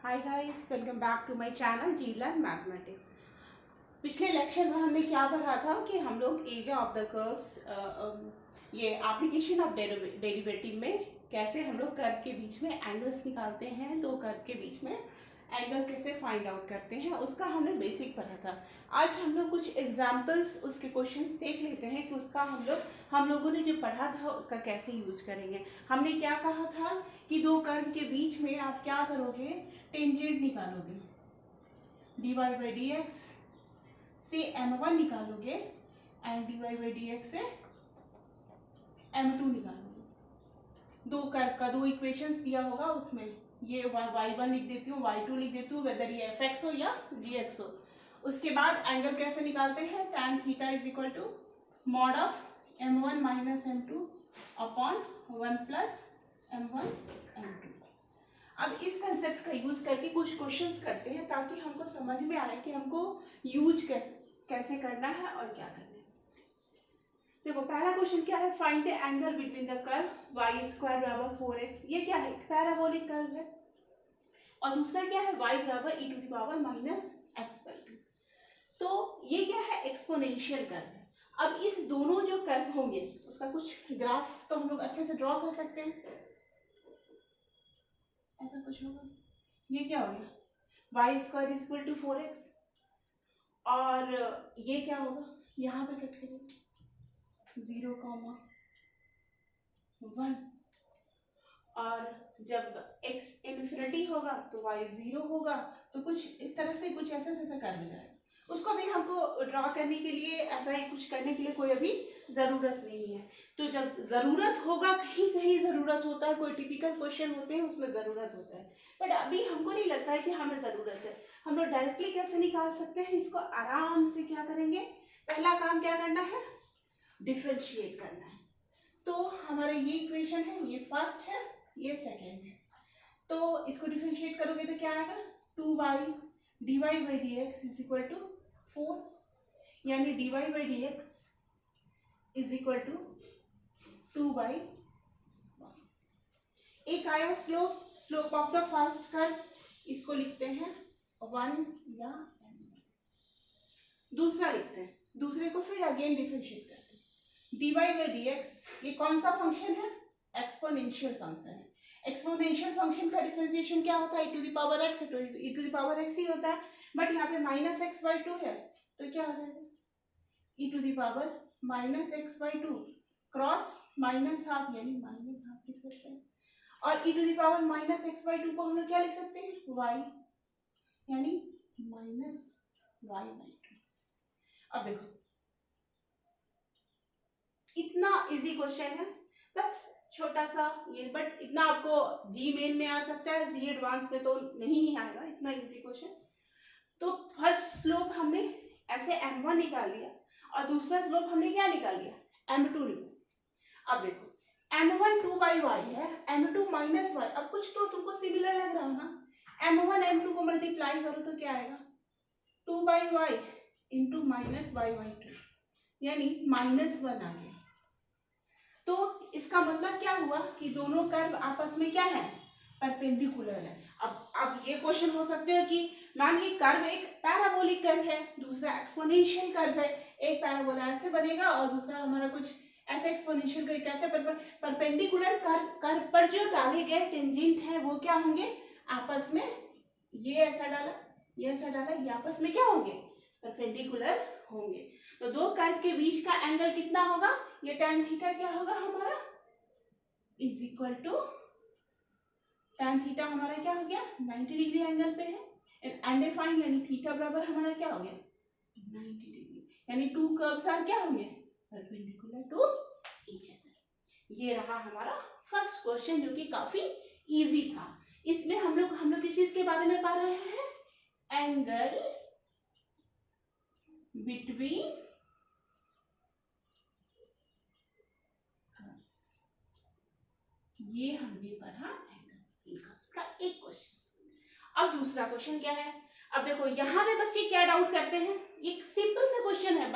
Hi guys, welcome back to my channel G learn mathematics. पिछले lecture में हमने क्या पढ़ा था कि हम लोग एरिया ऑफ द कर्व्स, ये एप्लीकेशन ऑफ डेरिवेटिव में कैसे हम लोग कर्व के बीच में एंगल्स निकालते हैं, दो कर्व के बीच में एंगल कैसे फाइंड आउट करते हैं, उसका हमने बेसिक पढ़ा था। आज हम लोग कुछ एग्जांपल्स, उसके क्वेश्चंस देख लेते हैं कि उसका हम लोगों ने जो पढ़ा था उसका कैसे यूज करेंगे। हमने क्या कहा था कि दो कर्व के बीच में आप क्या करोगे, टेंजेंट निकालोगे, dy बाई डी एक्स से m1 निकालोगे and dy by d x से m2 निकालोगे। दो कर्व का दो इक्वेशंस दिया होगा, उसमें ये y1 लिख देती हूँ, y2 लिख देती हूँ, वेदर ये fx हो या gx हो। उसके बाद एंगल कैसे निकालते हैं, tan theta is equal to mod of m1 minus m2 upon 1 plus m1 m2। अब इस कंसेप्ट का यूज करके कुछ क्वेश्चंस करते हैं ताकि हमको समझ में आए कि हमको यूज कैसे करना है और क्या करना है। देखो पहला क्वेश्चन क्या है, find the angle between the curve y square बराबर 4x। ये क्या है, पैराबोलिक कर्व है। और दूसरा क्या है, y बराबर e to the power minus x by 2। तो ये क्या है, एक्सपोनेंशियल कर्व है। अब इस दोनों जो कर्व होंगे उसका कुछ ग्राफ तो हम लोग अच्छे से ड्रॉ कर सकते हैं। ऐसा कुछ होगा, ये क्या हो गया, y square is equal to 4x, और ये क्या होगा, यहाँ पे कट करेंगे 0,1, और जब x इन्फिनिटी होगा तो y 0 होगा। तो कुछ इस तरह से कुछ ऐसा ऐसा कर जाएगा। उसको भी हमको ड्रॉ करने के लिए, ऐसा ही कुछ करने के लिए कोई अभी ज़रूरत नहीं है। तो जब ज़रूरत होगा, कहीं कहीं ज़रूरत होता है, कोई टिपिकल क्वेश्चन होते हैं उसमें ज़रूरत होता है, बट अभी हमको नहीं लगता है कि हमें ज़रूरत है। हम लोग डायरेक्टली कैसे निकाल सकते हैं इसको, आराम से क्या करेंगे, पहला काम क्या करना है, डिफ्रेंशिएट करना है। तो हमारा ये इक्वेशन है, ये फर्स्ट है, ये सेकेंड है। तो इसको डिफ्रेंशिएट करोगे तो क्या आएगा, 2y dy by d x is equal to 4, यानी dy by d x is equal to 2/1। एक आया slope of the first curve, इसको लिखते हैं 1 या n। दूसरा लिखते हैं, दूसरे को फिर अगेन डिफरेंशिएट करते हैं। dy बाई डी एक्स ये कौन सा फंक्शन है, एक्सपोनेंशियल फंक्शन है। एक्सपोनेंशियल फंक्शन का डिफरेंशिएशन क्या होता है, e to the power x, e to the power x ही होता है, बट यहाँ पे माइनस एक्स बाई 2 है, तो क्या हो जाएगा, e to the power minus x by 2 cross minus half, यानी माइनस हाफ लिख सकते हैं। और e to the power minus x by 2 को हम लोग क्या लिख सकते हैं, y, यानी माइनस y बाई 2। अब देखो इतना इजी क्वेश्चन है, बस छोटा सा ये, बट इतना आपको जी मेन में आ सकता है, जी एडवांस में तो नहीं ही आएगा इतना इजी क्वेश्चन। तो फर्स्ट स्लोप हमने ऐसे m1 निकाल लिया, और दूसरा स्लोप हमने क्या निकाल लिया, m2 निकाल। अब देखो m1 2/y है, m2 माइनस y। अब कुछ तो तुमको सिमिलर लग रहा हो ना, m1 m2 को मल्टीप्लाई करो तो क्या आएगा, 2/y into minus y by 2, यानी -1 आ गया। तो इसका मतलब क्या हुआ कि दोनों कर्व आपस में क्या है, परपेंडिकुलर है। अब ये क्वेश्चन हो सकते हैं कि मैम ये कर्व एक पैराबोलिक कर्व है, दूसरा एक्सपोनेंशियल कर्व है। एक पैराबोला ऐसे बनेगा और दूसरा हमारा कुछ ऐसे एक्सपोनेंशियल कर्व, कैसे परपेंडिकुलर कर्व पर जो डाले गए टेंजेंट है वो क्या होंगे, आपस में, ये ऐसा डाला, ये ऐसा डाला, ये आपस में क्या होंगे, परपेंडिकुलर होंगे। तो दो कर्व के बीच का एंगल कितना होगा, ये tan थीटा क्या होगा हमारा, is equal to tan theta हमारा क्या हो गया, 90 डिग्री एंगल पे है, एंड फाइन, यानी थीटा बराबर हमारा क्या हो गया, 90 डिग्री, यानी टू कर्व्स आर क्या होंगे, परपेंडिकुलर टू ईच अदर। ये रहा हमारा फर्स्ट क्वेश्चन, जो कि काफी इजी था। इसमें हम लोग किस चीज के बारे में पढ़ रहे हैं, एंगल बिटवीन, ये हमने पढ़ा एंगल का एक क्वेश्चन। अब दूसरा क्वेश्चन क्या है, अब देखो यहाँ पे बच्चे क्या डाउट करते हैं, ये सिंपल सा क्वेश्चन है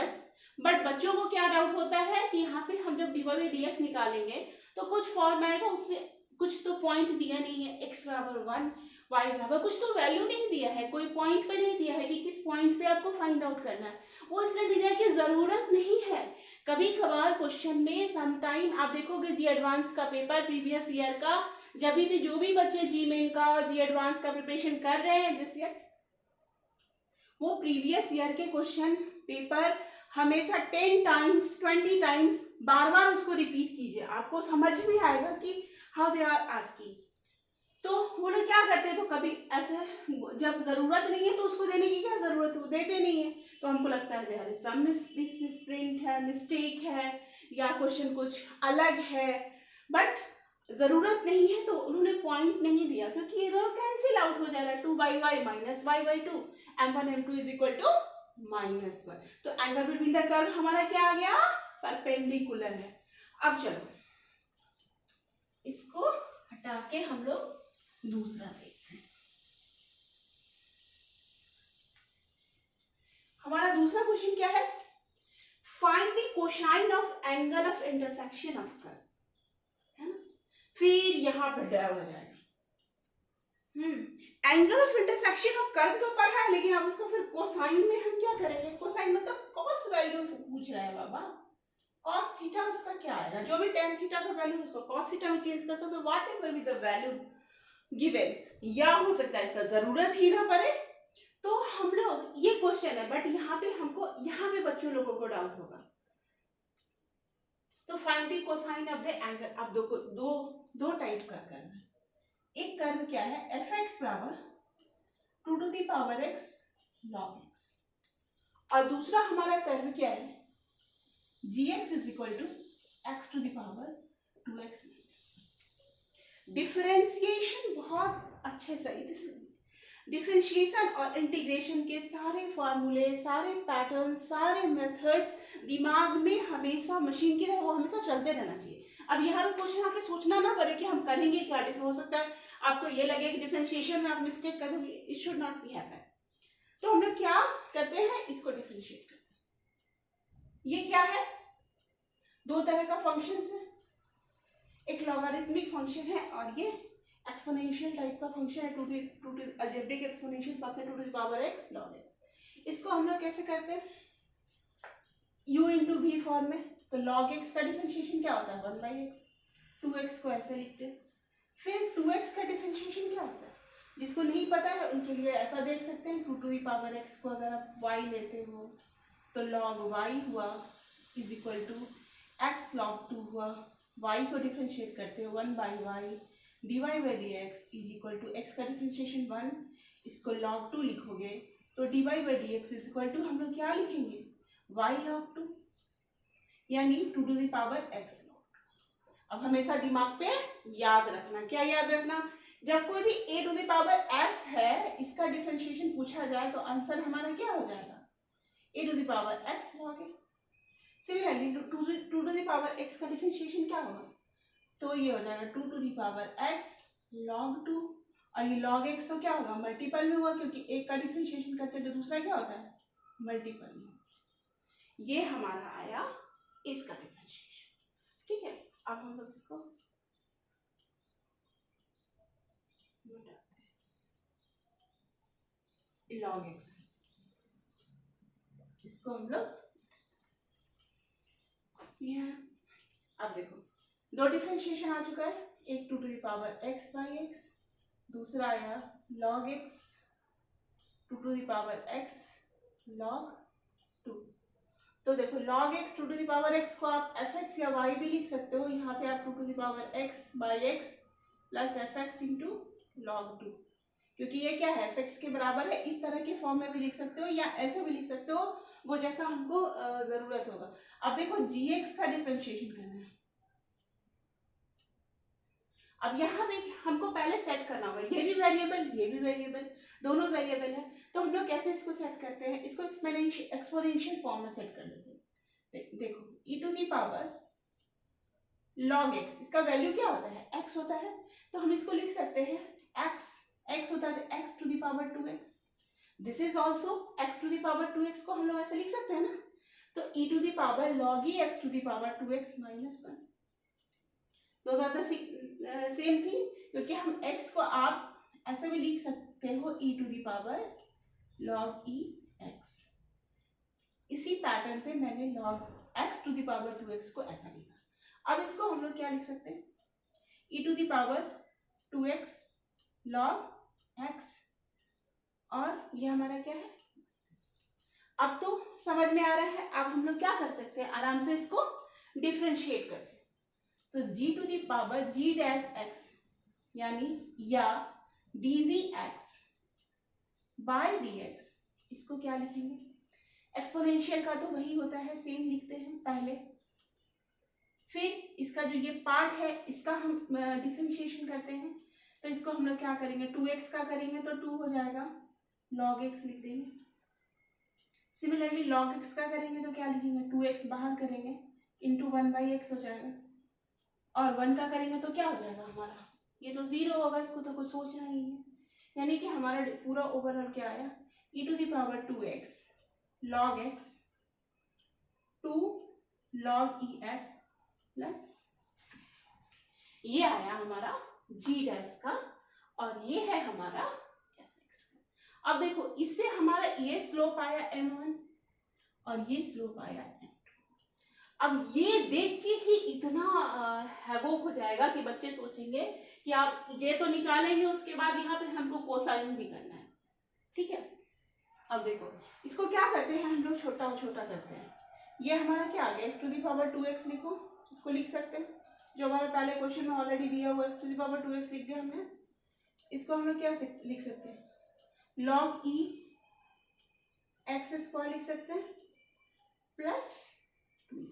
बट बच्चों को क्या डाउट होता है कि यहाँ पे हम जब dy बाई dx निकालेंगे तो कुछ फॉर्म आएगा, उसमें कुछ तो पॉइंट दिया नहीं है, x बराबर 1, y बराबर कुछ तो वैल्यू नहीं दिया है, कोई पॉइंट पे नहीं दिया है कि किस पॉइंट पे आपको फाइंड आउट करना है, वो इसलिए दिया है कि जरूरत नहीं है। कभी कभार क्वेश्चन में समटाइम आप देखोगे जी एडवांस का पेपर प्रीवियस ईयर का, जब भी जो भी बच्चे जी मेन का जी एडवांस का प्रिपरेशन कर रहे हैं दिस ईयर, वो प्रीवियस ईयर के क्वेश्चन पेपर हमेशा 10 टाइम्स 20 टाइम्स बार बार उसको रिपीट कीजिए, आपको समझ में आएगा कि हाउ दे आर आस्किंग। तो वो लोग क्या करते हैं, तो कभी ऐसे जब जरूरत नहीं है तो उसको देने की क्या जरूरत है, वो देते नहीं है, तो हमको लगता है यार सम मिसप्रिंट है, मिस्टेक है, या क्वेश्चन कुछ अलग है, बट जरूरत नहीं है तो उन्होंने पॉइंट नहीं दिया, क्योंकि ये दोनों कैंसिल आउट हो जा रहा है, 2/y minus y/2, m1 m2 is equal to -1। तो एंगल बिटवीन द कर्व हमारा क्या आ गया, परपेंडिकुलर है। अब चलो इसको हटा के हम लोग दूसरा देखते हैं। हमारा दूसरा क्वेश्चन क्या है, find the cosine of angle of intersection of curve, है ना। फिर यहां पर डर हो जाएगा, angle of intersection of curve तो पढ़ा है, लेकिन अब उसको फिर कोसाइन में हम क्या करेंगे, कोसाइन मतलब कॉस वैल्यू पूछ रहा है बाबा, cos थीटा उसका क्या आएगा, जो भी tan थीटा का वैल्यू उसको cos थीटा में चेंज कर सकते हो, whatever be the value given, या हो सकता है इसका जरूरत ही ना पड़े। तो हम लोग ये क्वेश्चन है, बट यहाँ पे हमको यहाँ पे बच्चों लोगों को डाउट होगा, तो find the cosine of the angle. अब दो टाइप का कर्व है, एक कर्व क्या है fx बराबर 2 to the power x log x, और दूसरा हमारा कर्व क्या है gx is equal to x to the power 2x minus 1। Differentiation बहुत अच्छे से, डिफरेंशिएशन और इंटीग्रेशन के सारे फार्मूले, सारे पैटर्न, सारे मेथड्स दिमाग में हमेशा मशीन की तरह वो हमेशा चलते रहना चाहिए। अब यहाँ पे क्वेश्चन आके सोचना ना पड़े कि हम करेंगे क्या, हो सकता है आपको ये लगे कि डिफरेंशिएशन में आप मिस्टेक करोगे, it should not be happen. तो हम लोग क्या करते हैं, इसको डिफरेंशिएट करते हैं। ये क्या है, दो तरह का फंक्शन है, एक लॉगरिथमिक फंक्शन है और ये एक्सपोनेंशियल टाइप का फंक्शन है, to to algebraic exponential function 2 to the power x log x। इसको हम लोग कैसे करते हैं, u into v फॉर्म में, तो log x का डिफरेंशिएशन क्या होता है 1/x, 2x को ऐसे लिखते हैं। फिर 2x का डिफरेंशिएशन क्या होता है, जिसको नहीं पता है उनके लिए ऐसा देख सकते हैं, 2 to the power x को अगर आप y लेते हो तो log y हुआ is equal to x log 2 हुआ, y को डिफरेंशिएट करते हो 1/y dy by dx is equal to x का डिफरेंशिएशन 1, इसको log 2 लिखोगे तो dy by dx is equal to हम लोग क्या लिखेंगे y log 2, यानी 2 to the power x log 2। अब हमेशा दिमाग पे याद रखना, क्या याद रखना, जब कोई भी a to the power x है इसका डिफरेंशिएशन पूछा जाए तो आंसर हमारा क्या हो जाएगा a to the power x log a। Similarly 2 to the power x का डिफरेंशिएशन क्या होगा, तो ये हो जाएगा 2 to the power x log 2, और ये log x तो क्या होगा मल्टीपल में हुआ, क्योंकि एक का डिफरेंशिएशन करते हैं तो दूसरा क्या होता है मल्टीपल में। ये हमारा आया इसका डिफरेंशिएशन, ठीक है। अब हम लोग इसको log x, इसको हम लोग अब देखो दो डिफरेंशिएशन आ चुका है, एक 2 to the power x by x, दूसरा आया log x 2 to the power x log 2। तो देखो log x 2 to the power x को आप fx या y भी लिख सकते हो, यहाँ पे आप 2 to the power x by x plus fx into log 2, क्योंकि ये क्या है fx के बराबर है, इस तरह के फॉर्म में भी लिख सकते हो या ऐसे भी लिख सकते हो, वो जैसा हमको जरूरत होगा। अब देखो gx का डिफरेंशिएशन करना है, अब यहाँ पे हमको पहले सेट करना होगा, ये भी वेरिएबल दोनों वेरिएबल है, तो हम लोग कैसे इसको सेट करते हैं, इसको एक्सपोनेंशियल फॉर्म में सेट कर देते हैं। देखो e to the power log x, इसका वैल्यू क्या होता है x होता है, तो हम इसको लिख सकते हैं x होता है x to the power 2x, this is also x to the power 2x को हम लोग ऐसे लिख सकते हैं ना, तो e to the power log e x to the power 2x minus 1, those are the same thing, क्योंकि हम x को आप ऐसे भी लिख सकते हो e to the power log e x। इसी पैटर्न पे मैंने log x to the power 2x को ऐसा लिखा। अब इसको हम लोग क्या लिख सकते हैं, e to the power 2x log x, और ये हमारा क्या है। अब तो समझ में आ रहा है। अब हम लोग क्या कर सकते हैं, आराम से इसको डिफरेंशिएट कर सकते हैं। तो g to the power g dash x यानी या dgx बाय dx, इसको क्या लिखेंगे, एक्सपोनेंशियल का तो वही होता है, सेम लिखते हैं पहले। फिर इसका जो ये पार्ट है इसका हम डिफरेंशिएशन करते हैं, तो इसको हम लोग क्या करेंगे, 2x का करेंगे तो 2 हो जाएगा, log x लिख देंगे। सिमिलरली log x का करेंगे तो क्या लिखेंगे, 2x बाहर करेंगे इंटू 1/x हो जाएगा, और 1 का करेंगे तो क्या हो जाएगा हमारा, ये तो 0 होगा, इसको तो कुछ सोचना नहीं है। यानी कि हमारा पूरा ओवरऑल क्या आया, e to the power 2x log x 2 log ex plus ये आया हमारा g डैश का, और ये है हमारा fx का। अब देखो इससे हमारा ये स्लोप आया m1 और ये स्लोप आया m2। अब ये देख के ही इतना हैवोक हो जाएगा कि बच्चे सोचेंगे कि आप ये तो निकालेंगे, उसके बाद यहाँ पे हमको कोसाइन भी करना है, ठीक है। अब देखो इसको क्या करते हैं हम लोग, छोटा छोटा करते हैं। ये हमारा क्या आ गया, x to the power 2x लिखो, इसको लिख सकते हैं, जो हमारे पहले क्वेश्चन में ऑलरेडी दिया हुआ है, x to the power 2x लिख दिया हमने। इसको हम लोग क्या लिख सकते हैं, log e x स्क्वायर लिख सकते हैं प्लस 2,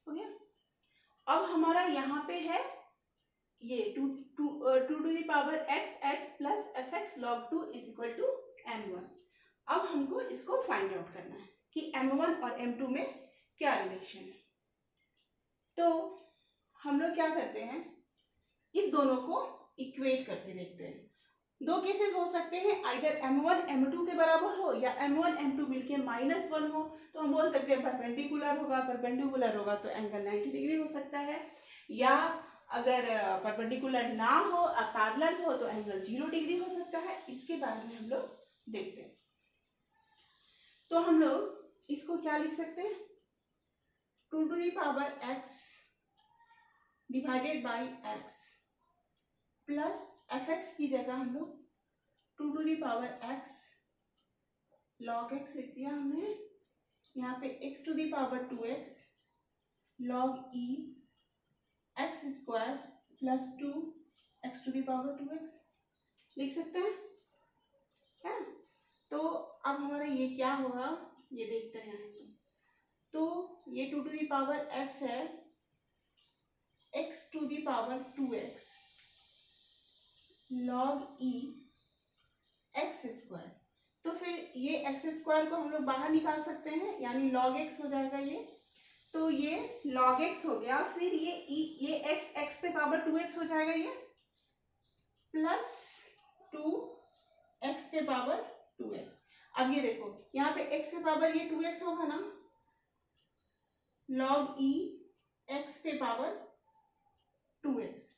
हो गया। अब हमारा यहाँ पे है ये 2 to the power x plus fx log 2 is equal to m1। अब हमको इसको फाइंड आउट करना है कि m1 और m2 में क्या रिलेशन है। तो हम लोग क्या करते हैं, इस दोनों को इक्वेट करके देखते हैं। दो केसेस हो सकते हैं, आइदर m1 m2 के बराबर हो या m1 m2 मिलके -1 हो, तो हम बोल सकते हैं परपेंडिकुलर होगा तो एंगल 90 डिग्री हो सकता है, या अगर परपेंडिकुलर ना हो पैरेलल हो तो एंगल 0 डिग्री हो सकता है। इसके बारे में हम लोग देखते हैं। तो हम लोग इसको क्या लिख सकते हैं, 2 to the power x divided by x plus fx की जगह हम लोग 2 to the power x log x लिख दिया हमने, यहाँ पे x to the power 2x log e x square plus 2 x to the power 2x लिख सकते हैं, है ना। तो अब हमारा ये क्या होगा, ये देखते हैं। तो ये 2 टू दी पावर x है, x to the power 2x log e x square. तो फिर ये x स्क्वायर को हम लोग बाहर निकाल सकते हैं, यानी log x हो जाएगा ये। तो ये log x हो गया, फिर ये x पे पावर 2x हो जाएगा ये, प्लस 2x पे पावर 2x। अब ये देखो यहाँ पे x पे पावर ये 2x होगा ना, log e x पे पावर 2x,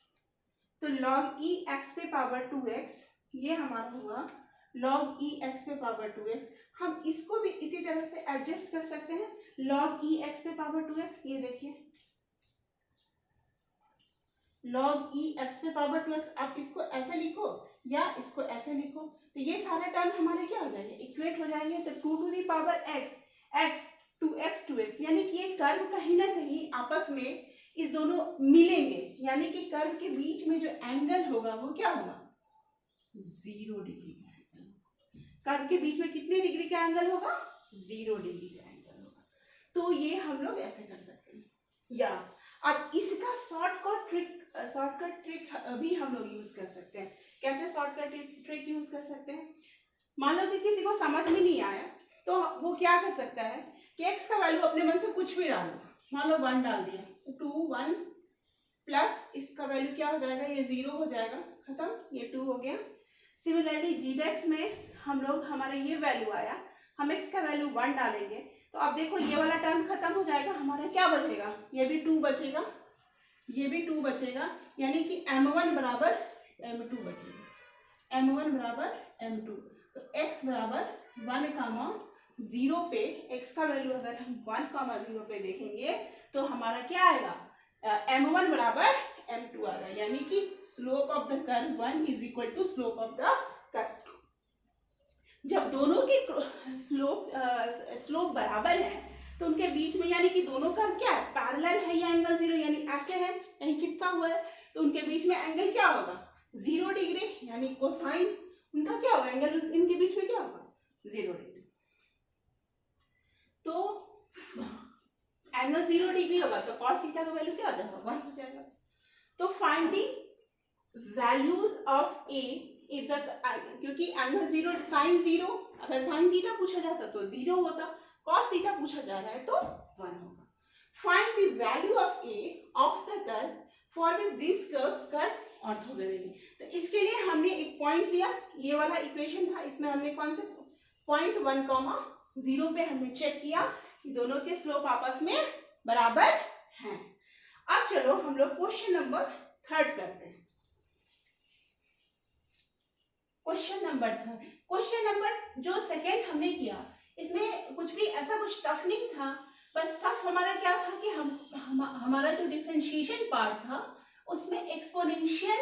तो log e x पे पावर 2x ये हमारा होगा log e x पे पावर 2x। हम इसको भी इसी तरह से एडजस्ट कर सकते हैं, log e x पे पावर 2x, ये देखिए log e x पे पावर 2x। आप इसको ऐसे लिखो या इसको ऐसे लिखो, तो ये सारे टर्म हमारे क्या हो जाएंगे, इक्वेट हो जाएंगे। तो 2 to the power x 2x, यानी कि ये कर्व कहीं ना कहीं आपस में इस दोनों मिलेंगे, यानी कि कर्व के बीच में जो एंगल होगा वो क्या होगा, 0 डिग्री का एंगल। कर्व के बीच में कितने डिग्री का एंगल होगा, 0 डिग्री का एंगल होगा। तो ये हम लोग ऐसे कर सकते हैं। या अब इसका शॉर्टकट ट्रिक भी हम लोग यूज कर सकते हैं। कैसे शॉर्टकट ट्रिक यूज कर सकते हैं, मान लो कि किसी को समझ में नहीं आया तो वो क्या कर सकता है कि x का वैल्यू अपने मन से कुछ भी डालो, मान लो 1 डाल दिया, 2 1 प्लस इसका वैल्यू क्या हो जाएगा, ये 0 हो जाएगा, खत्म, ये 2 हो गया। सिमिलरली g में हम लोग हमारा ये वैल्यू आया, हम x का वैल्यू 1 डालेंगे, तो अब देखो ये वाला टर्म खत्म हो जाएगा, हमारा क्या बचेगा, ये भी 2 बचेगा, ये भी 2 बचेगा, यानी कि m1 बराबर m2 बचेगा, m1 बराबर m2। तो x बराबर 1, 0 पे x का वैल्यू अगर हम 1, 0 पे देखेंगे तो हमारा क्या आएगा, m1 बराबर m2 आएगा, यानी कि slope of the curve 1 is equal to slope of the curve 2। जब दोनों की स्लोप बराबर है तो उनके बीच में, यानी कि दोनों का क्या है, पैरेलल है या एंगल 0, यानी ऐसे है, यानी चिपका हुआ है, तो उनके बीच में एंगल क्या होगा, 0 डिग्री, यानी कोसाइन उनका क्या होगा, एंगल इनके बीच में क्या होगा, 0 डिग्री। तो एंगल 0 डिग्री होगा तो cos थीटा का वैल्यू क्या हो जाएगा, 1 हो जाएगा। तो find the values of A if the, क्योंकि एंगल 0 साइन 0, अगर साइन थीटा पूछा जाता तो 0 होता, cos थीटा पूछा जा रहा है तो 1 होगा। Find the value of A of the curve for which this curves cut orthogonally. तो इसके लिए हमने एक पॉइंट लिया, ये वाला इक्वेशन था, इसमें हमने कौन से पॉइंट 1, 0 पे हमने चेक किया कि दोनों के स्लोप आपस में बराबर हैं। अब चलो हम लोग क्वेश्चन नंबर 3 करते हैं। क्वेश्चन नंबर जो सेकेंड हमने किया, इसमें कुछ भी ऐसा कुछ टफ नहीं था, बस टफ हमारा क्या था कि हमारा जो डिफरेंशिएशन पार्ट था उसमें एक्सपोनेंशियल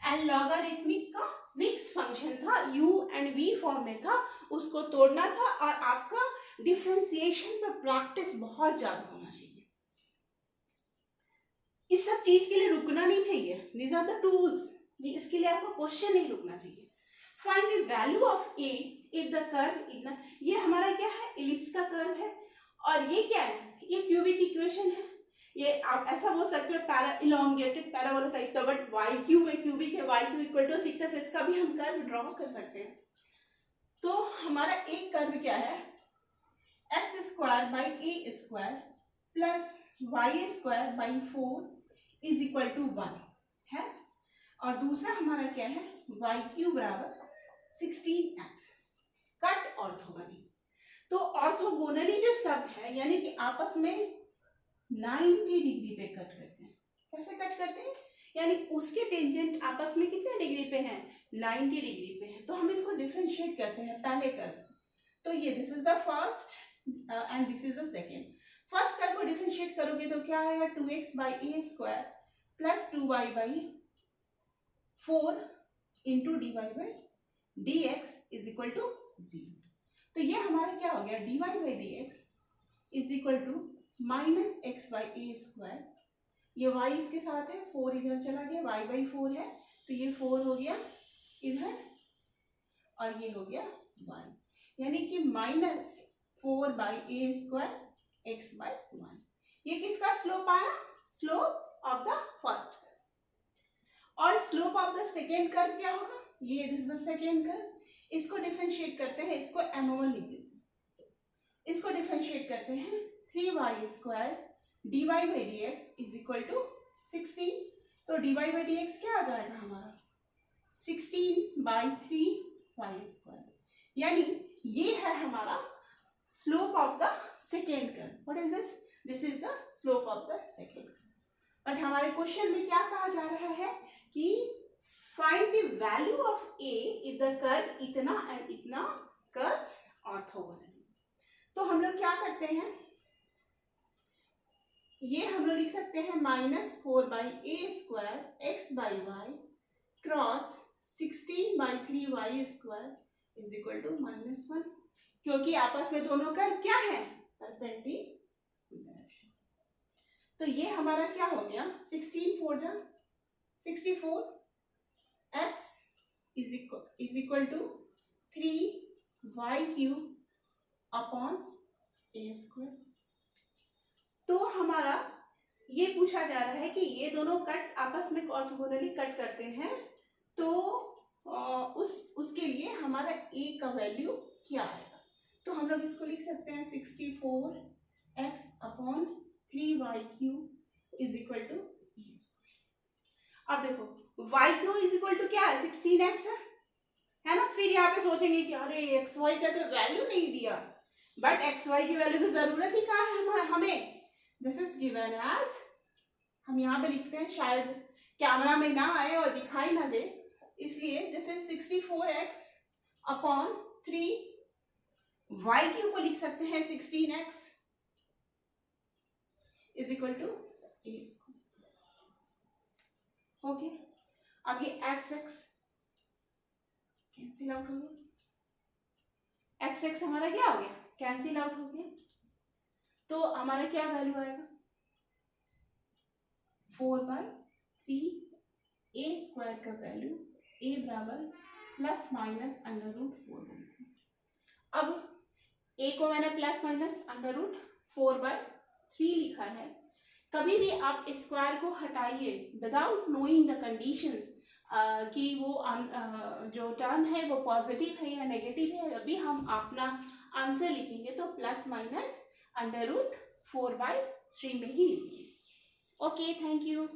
एंड लॉगरिथमिक का मिक्स फंक्शन था, u एंड v फॉर्म में था, उसको तोड़ना था, और आपका डिफरेंशिएशन पे प्रैक्टिस बहुत ज्यादा होना चाहिए। इस सब चीज के लिए रुकना नहीं चाहिए, दीज आर द टूल्स, इसके लिए आपको क्वेश्चन नहीं रुकना चाहिए। Find the value of a if the curve इतना, ये हमारा क्या है, एलिप्स का कर्व है, और ये क्या है, ये क्यूबिक इक्वेशन है, ये आप ऐसा बोल सकते हो इलोंगेटेड पैराबोला टाइप का, बट वाई क्यू में क्यूबिक है, y cube equal to 6x, इसका भी हम कर्व ड्रॉ कर सकते हैं। तो हमारा एक कर्व क्या है, x square by a square plus y square by 4 is equal to 1 है, और दूसरा हमारा क्या है, वाई क्यू बराबर 16x, कट ऑर्थोगोनली। तो ऑर्थोगोनली जो शब्द है, यानी कि आपस में 90 डिग्री पे कट करते हैं। कैसे कट करते हैं, यानी उसके टेंजेंट आपस में कितने डिग्री पे हैं, 90 डिग्री पे हैं। तो हम इसको डिफरेंशिएट करते हैं पहले कर्व। तो ये this is the first and this is the second. First curve को डिफरेंशिएट करोगे तो क्या आएगा, 2x by a square plus 2y by 4 into dy by dx is equal to 0। तो ये हमारा क्या हो गया, dy by dx is equal to minus x by a square, ये y इसके साथ है, 4 इधर चला गया, y बाई 4 है, तो ये 4 हो गया इधर, और ये हो गया y, यानी कि minus 4 by a square x by 1। ये किसका स्लोप आया, slope of the first curve. और slope of the second curve क्या होगा, ये this is the second curve, इसको डिफरेंशिएट करते हैं, इसको m1 लिख देते हैं, इसको डिफरेंशिएट करते हैं, 3y square dy by dx is equal to 16। तो dy बाई dx क्या आ जाएगा हमारा, 16 बाई 3y स्क्वायर, यानी ये है हमारा slope of the second curve. What is this, this is the slope of the second curve. But हमारे question में क्या कहा जा रहा है कि find the value of a if the curve इतना एंड इतना कर्व्स ऑर्थोगोनल। तो हम लोग क्या करते हैं, ये हम लोग लिख सकते हैं -4 by a square x by y cross 16 by 3y square is equal to -1, क्योंकि आपस में दोनों कर्व क्या है, परपेंडिकुलर। तो ये हमारा क्या हो गया, 16 4 जा 64 x is equal to 3y cube upon a square. तो हमारा ये पूछा जा रहा है कि ये दोनों कट आपस में ऑर्थोगोनली कट करते हैं, तो उसके लिए हमारा a का वैल्यू क्या आएगा। तो हम लोग इसको लिख सकते हैं 64x upon 3y cube is equal to a square. अब देखो y cube is equal to क्या है, 16x है ना। फिर यहाँ पे सोचेंगे कि अरे एक्स वाई का तो वैल्यू नहीं दिया, बट एक्स वाई की वैल्यू की जरूरत ही कहाँ है हमें, दिस इज गिवन एज हम यहाँ पे लिखते हैं, शायद कैमरा में ना आए और दिखाई ना दे, इसलिए this is 64x upon 3, y cube को लिख सकते हैं 16x is equal to a square. Okay, अब ये x कैंसिल आउट हो गया, x हमारा क्या हो गया, कैंसिल आउट हो गया, तो हमारा क्या वैल्यू आएगा, 4/3 a स्क्वायर का वैल्यू a बराबर प्लस माइनस अंडर रूट 4/3। अब a को मैंने प्लस माइनस अंडर रूट 4/3 लिखा है। कभी भी आप स्क्वायर को हटाइए विदाउट नोइंग द कंडीशंस कि वो जो टर्म है वो पॉजिटिव है या नेगेटिव है, अभी हम अपना आंसर लिखेंगे तो प्लस माइनस अंडर रूट 4/3 में ही लिखिए। Okay, thank you.